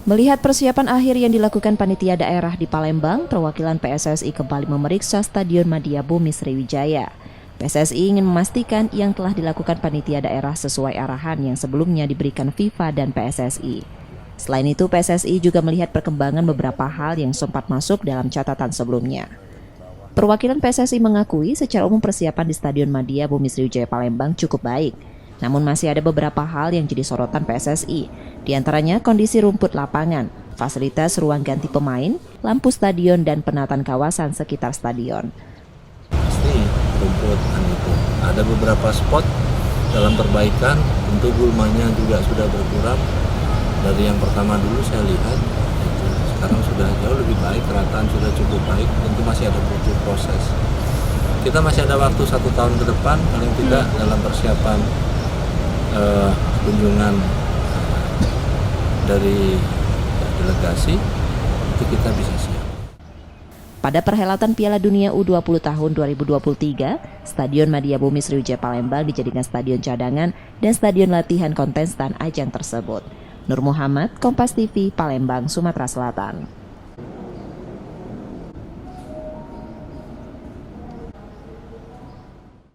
Melihat persiapan akhir yang dilakukan panitia daerah di Palembang, perwakilan PSSI kembali memeriksa Stadion Madia Bumi Sriwijaya. PSSI ingin memastikan yang telah dilakukan panitia daerah sesuai arahan yang sebelumnya diberikan FIFA dan PSSI. Selain itu, PSSI juga melihat perkembangan beberapa hal yang sempat masuk dalam catatan sebelumnya. Perwakilan PSSI mengakui secara umum persiapan di Stadion Madia Bumi Sriwijaya Palembang cukup baik. Namun masih ada beberapa hal yang jadi sorotan PSSI, di antaranya kondisi rumput lapangan, fasilitas ruang ganti pemain, lampu stadion, dan penataan kawasan sekitar stadion. Pasti rumput itu. Ada beberapa spot dalam perbaikan, tentu gulmanya juga sudah berkurang. Dari yang pertama dulu saya lihat, sekarang sudah jauh lebih baik, kerataan sudah cukup baik, tentu masih ada butuh proses. Kita masih ada waktu 1 tahun ke depan, paling tidak dalam persiapan kunjungan dari delegasi itu kita bisa siap. Pada perhelatan Piala Dunia U20 tahun 2023, Stadion Madia Bumi Sriwijaya Palembang dijadikan stadion cadangan dan stadion latihan kontestan ajang tersebut. Nur Muhammad, Kompas TV, Palembang, Sumatera Selatan.